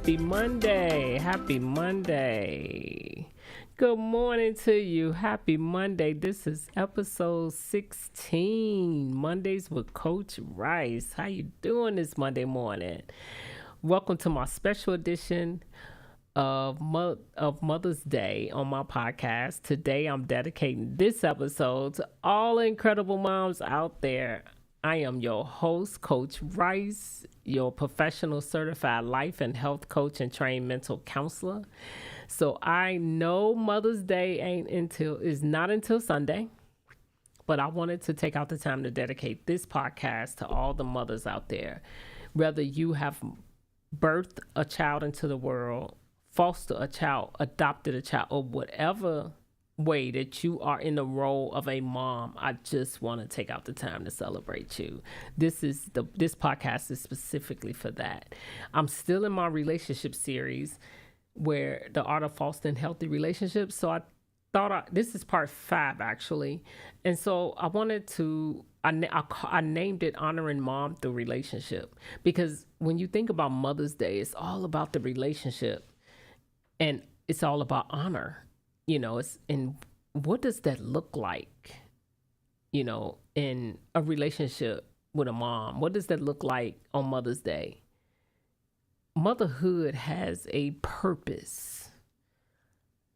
Happy Monday. Happy Monday. Good morning to you. Happy Monday. This is episode 16, Mondays with Coach Rice. How you doing this Monday morning? Welcome to my special edition of Mother's Day on my podcast. Today I'm dedicating this episode to all incredible moms out there. I am your host, Coach Rice, your professional certified life and health coach and trained mental counselor. So I know Mother's Day is not until Sunday, but I wanted to take out the time to dedicate this podcast to all the mothers out there. Whether you have birthed a child into the world, fostered a child, adopted a child, or whatever way that you are in the role of a mom, I just want to take out the time to celebrate you. This podcast is specifically for that. I'm still in my relationship series where the art of fostering healthy relationships. So I thought this is part 5 actually. And so I wanted to, I named it Honoring Mom Through Relationship, because when you think about Mother's Day, it's all about the relationship and it's all about honor. And what does that look like, in a relationship with a mom? What does that look like on Mother's Day? Motherhood has a purpose.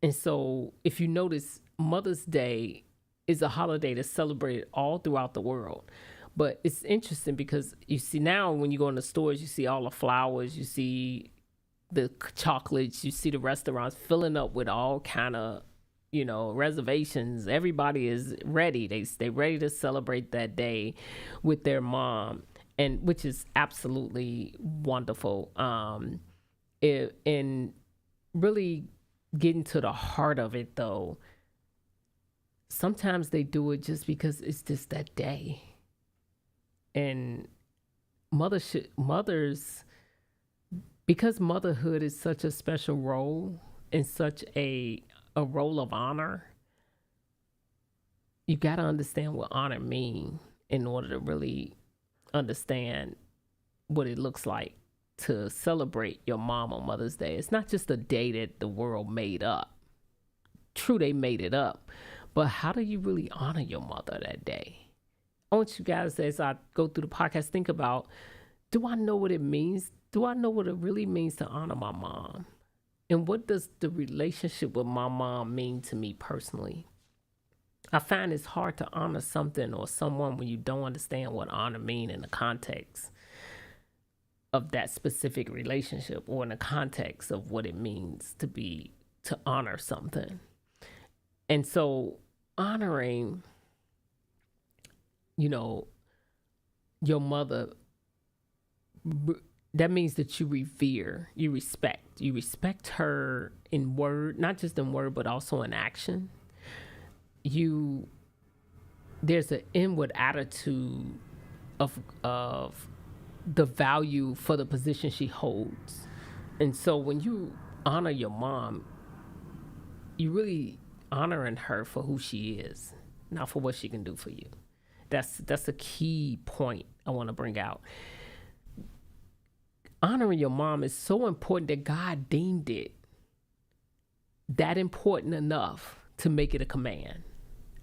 And so if you notice, Mother's Day is a holiday that's celebrated all throughout the world. But it's interesting because you see now when you go in the stores, you see all the flowers, you see the chocolates, you see the restaurants filling up with all kind of reservations. Everybody is ready. They ready to celebrate that day with their mom, and which is absolutely wonderful. And really getting to the heart of it though, sometimes they do it just because it's just that day. And mothers, because motherhood is such a special role and such a role of honor, you got to understand what honor means in order to really understand what it looks like to celebrate your mom on Mother's Day. It's not just a day that the world made up. True, they made it up. But how do you really honor your mother that day? I want you guys, as I go through the podcast, think about, do I know what it means? Do I know what it really means to honor my mom? And what does the relationship with my mom mean to me personally? I find it's hard to honor something or someone when you don't understand what honor means in the context of that specific relationship, or in the context of what it means to honor something. And so honoring, your mother, that means that you revere, you respect her in word, not just in word, but also in action. There's an inward attitude of the value for the position she holds. And so when you honor your mom, you really honoring her for who she is, not for what she can do for you. That's a key point I want to bring out. Honoring your mom is so important that God deemed it that important enough to make it a command.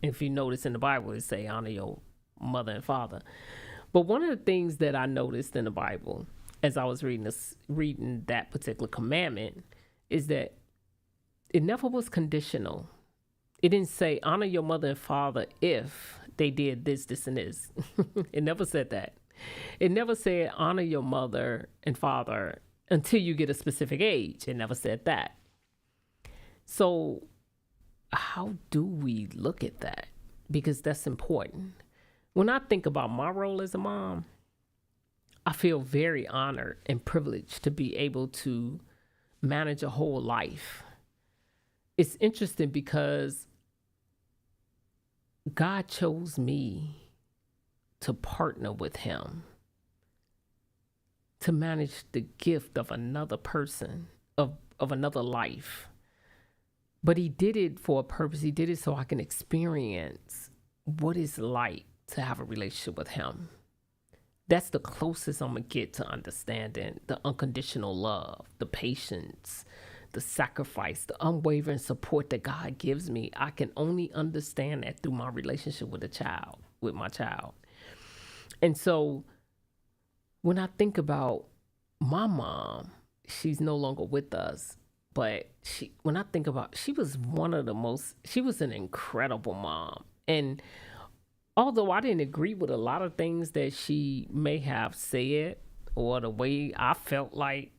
If you notice in the Bible, it say honor your mother and father. But one of the things that I noticed in the Bible as I was reading that particular commandment is that it never was conditional. It didn't say honor your mother and father if they did this, this, and this. It never said that. It never said honor your mother and father until you get a specific age. It never said that. So how do we look at that? Because that's important. When I think about my role as a mom, I feel very honored and privileged to be able to manage a whole life. It's interesting because God chose me to partner with him to manage the gift of another person, of another life. But he did it for a purpose. He did it so I can experience what it's like to have a relationship with him. that's the closest I'm gonna get to understanding the unconditional love, the patience, the sacrifice, the unwavering support that God gives me. I can only understand that through my relationship with with my child. And so when I think about my mom, she's no longer with us, but when I think about, she was an incredible mom. And although I didn't agree with a lot of things that she may have said or the way I felt like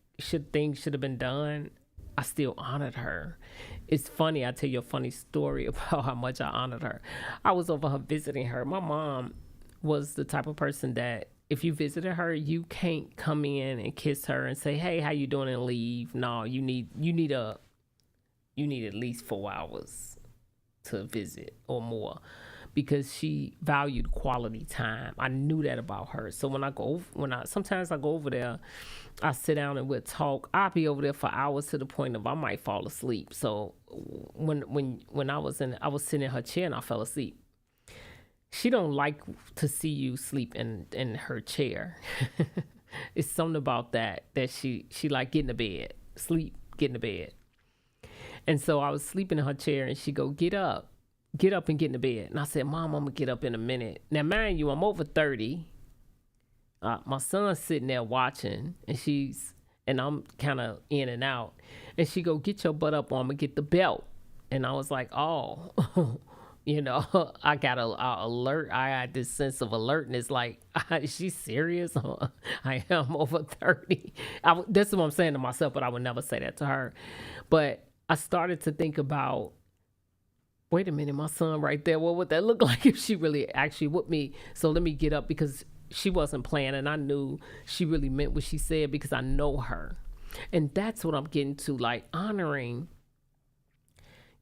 things should have been done, I still honored her. It's funny, I tell you a funny story about how much I honored her. I was over her visiting her. My mom was the type of person that if you visited her, you can't come in and kiss her and say, "Hey, how you doing?" and leave. No, you need at least 4 hours to visit or more, because she valued quality time. I knew that about her. So sometimes I go over there, I sit down and we'll talk. I'll be over there for hours to the point of I might fall asleep. So when I was sitting in her chair and I fell asleep. She don't like to see you sleep in her chair. It's something about that she like, get in the bed, sleep, get in the bed. And so I was sleeping in her chair and she go, get up and get in the bed. And I said, Mom, I'm gonna get up in a minute. Now, mind you, I'm over 30. My son's sitting there watching, and I'm kind of in and out. And she go, get your butt up, or I'm gonna get the belt. And I was like, oh, I got a alert. I had this sense of alertness, like, is she serious? I am over 30. That's what I'm saying to myself, but I would never say that to her. But I started to think about, wait a minute, my son right there, what would that look like if she really actually with me? So let me get up, because she wasn't playing, and I knew she really meant what she said because I know her. And that's what I'm getting to, like, honoring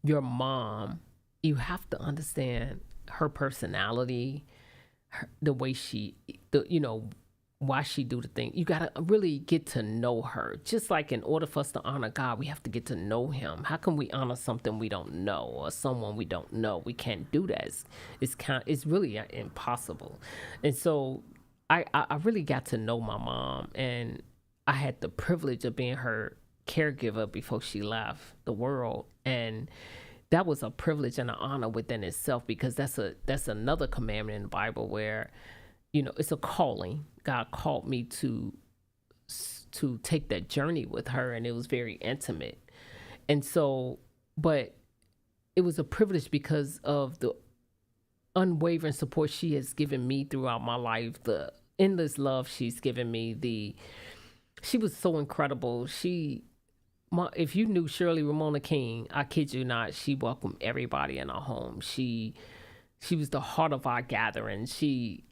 your mom. You have to understand her personality, the way why she do the thing. You got to really get to know her. Just like in order for us to honor God, we have to get to know him. How can we honor something we don't know, or someone we don't know? We can't do that. It's really impossible. And so I really got to know my mom, and I had the privilege of being her caregiver before she left the world. And that was a privilege and an honor within itself, because that's another commandment in the Bible where, it's a calling. God called me to take that journey with her, and it was very intimate. And so, but it was a privilege because of the unwavering support she has given me throughout my life, the endless love she's given me. She was so incredible. If you knew Shirley Ramona King, I kid you not, she welcomed everybody in our home. She was the heart of our gathering. She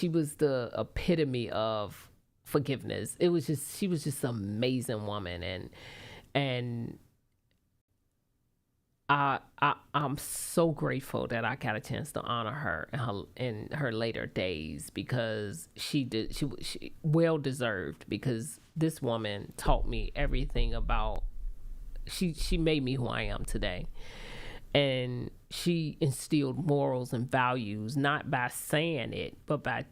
was the epitome of forgiveness. She was just an amazing woman, and I'm so grateful that I got a chance to honor her in her later days, because she well deserved, because this woman taught me everything about, she made me who I am today. And she instilled morals and values, not by saying it, but by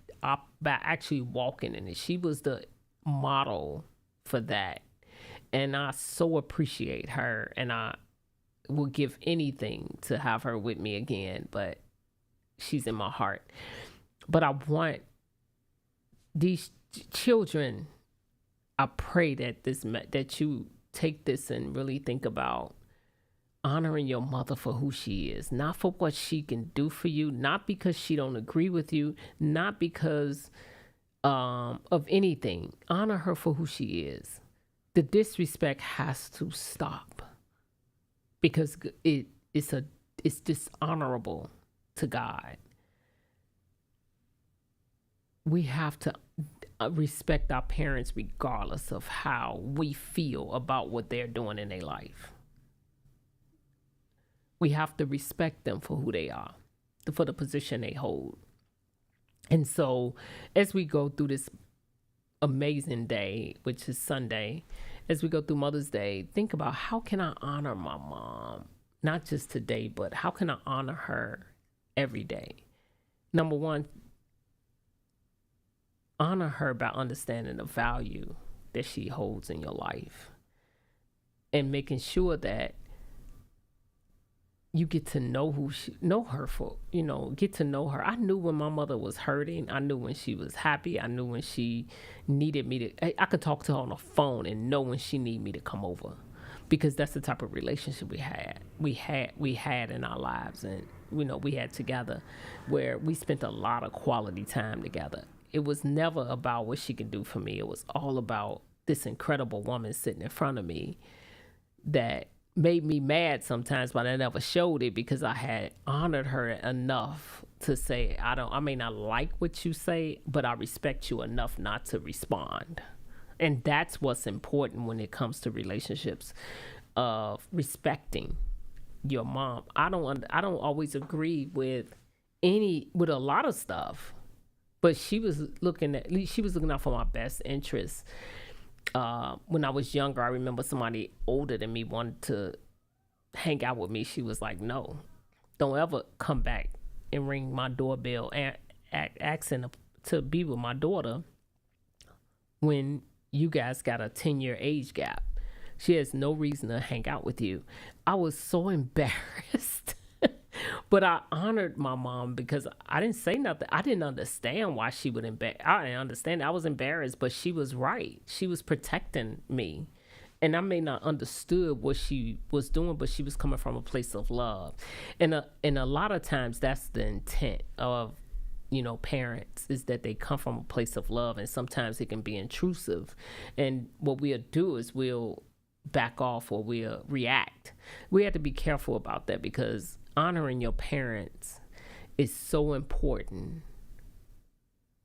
actually walking in it. She was the model for that. And I so appreciate her, and I will give anything to have her with me again, but she's in my heart. But I want these children, I pray that you take this and really think about honoring your mother for who she is, not for what she can do for you, not because she don't agree with you, not because of anything. Honor her for who she is. The disrespect has to stop, because it's dishonorable to God. We have to respect our parents regardless of how we feel about what they're doing in their life. We have to respect them for who they are, for the position they hold. And so as we go through this amazing day, which is Sunday, as we go through Mother's Day, think about, how can I honor my mom? Not just today, but how can I honor her every day? Number one, honor her by understanding the value that she holds in your life and making sure that you get to know her for, get to know her. I knew when my mother was hurting. I knew when she was happy. I knew when she needed me to. I could talk to her on the phone and know when she needed me to come over, because that's the type of relationship we had in our lives, and we had together, where we spent a lot of quality time together. It was never about what she could do for me. It was all about this incredible woman sitting in front of me that made me mad sometimes, but I never showed it because I had honored her enough to say, I may not like what you say, but I respect you enough not to respond. And that's what's important when it comes to relationships, of respecting your mom. I don't always agree with a lot of stuff, but she was looking out for my best interests. When I was younger, I remember somebody older than me wanted to hang out with me. She was like, "No, don't ever come back and ring my doorbell and asking to be with my daughter when you guys got a 10-year age gap. She has no reason to hang out with you." I was so embarrassed. But I honored my mom because I didn't say nothing. I didn't understand why she would embarrass. I didn't understand. I was embarrassed, but she was right. She was protecting me. And I may not understood what she was doing, but she was coming from a place of love. And a lot of times that's the intent of, parents, is that they come from a place of love, and sometimes it can be intrusive. And what we'll do is we'll back off, or we'll react. We have to be careful about that, because honoring your parents is so important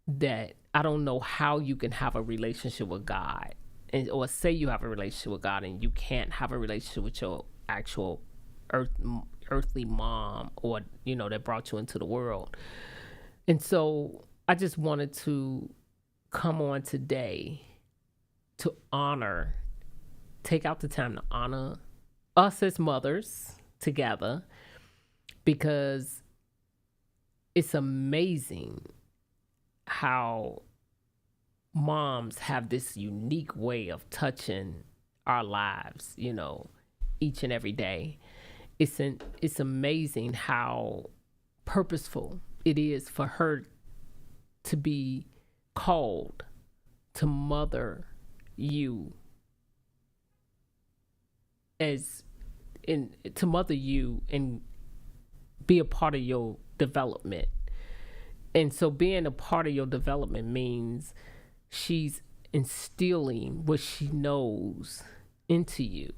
that I don't know how you can have a relationship with God, or say you have a relationship with God and you can't have a relationship with your actual earthly mom, or that brought you into the world. And so I just wanted to come on today to take out the time to honor us as mothers together, because it's amazing how moms have this unique way of touching our lives, each and every day. It's amazing how purposeful it is for her to be called to mother you, to mother you and be a part of your development. And so being a part of your development means she's instilling what she knows into you.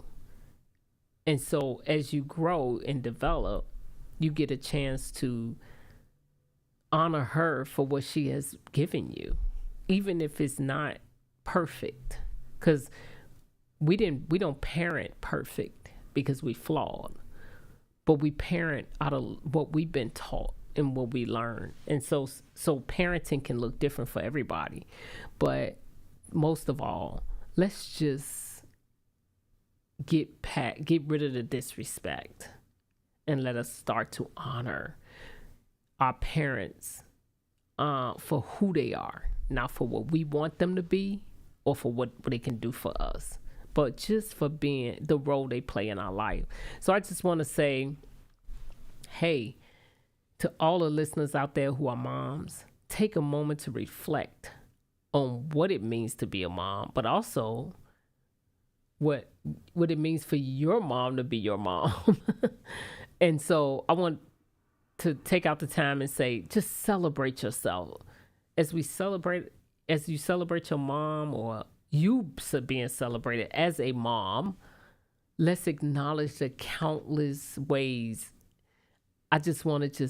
And so as you grow and develop, you get a chance to honor her for what she has given you, even if it's not perfect. Because we don't parent perfect, because we flawed, but we parent out of what we've been taught and what we learn. And so parenting can look different for everybody, but most of all, let's just get rid of the disrespect, and let us start to honor our parents for who they are, not for what we want them to be or for what they can do for us, but just for being the role they play in our life. So I just want to say, hey, to all the listeners out there who are moms, take a moment to reflect on what it means to be a mom, but also what it means for your mom to be your mom. And so I want to take out the time and say, just celebrate yourself. As you celebrate your mom, or you being celebrated as a mom, let's acknowledge the countless ways. I just want to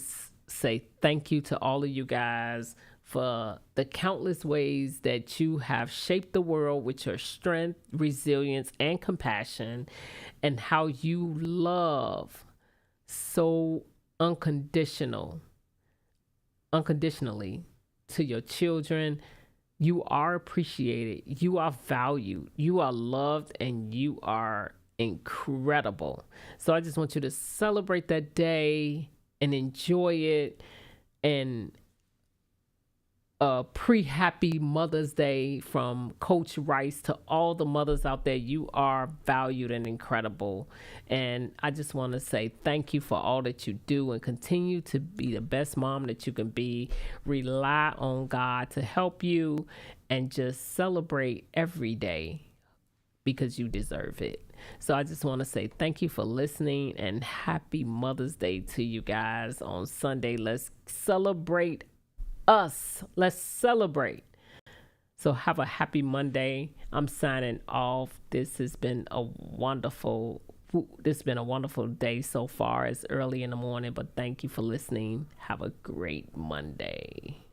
say thank you to all of you guys for the countless ways that you have shaped the world with your strength, resilience, and compassion, and how you love so unconditionally to your children. You are appreciated, you are valued, you are loved, and you are incredible. So I just want you to celebrate that day and enjoy it, and pre-happy Mother's Day from Coach Rice to all the mothers out there. You are valued and incredible. And I just want to say thank you for all that you do and continue to be the best mom that you can be. Rely on God to help you and just celebrate every day because you deserve it. So I just want to say thank you for listening and happy Mother's Day to you guys on Sunday. Let's celebrate us. Let's celebrate. So have a happy Monday. I'm signing off. This has been a wonderful day so far. It's early in the morning, but thank you for listening. Have a great Monday.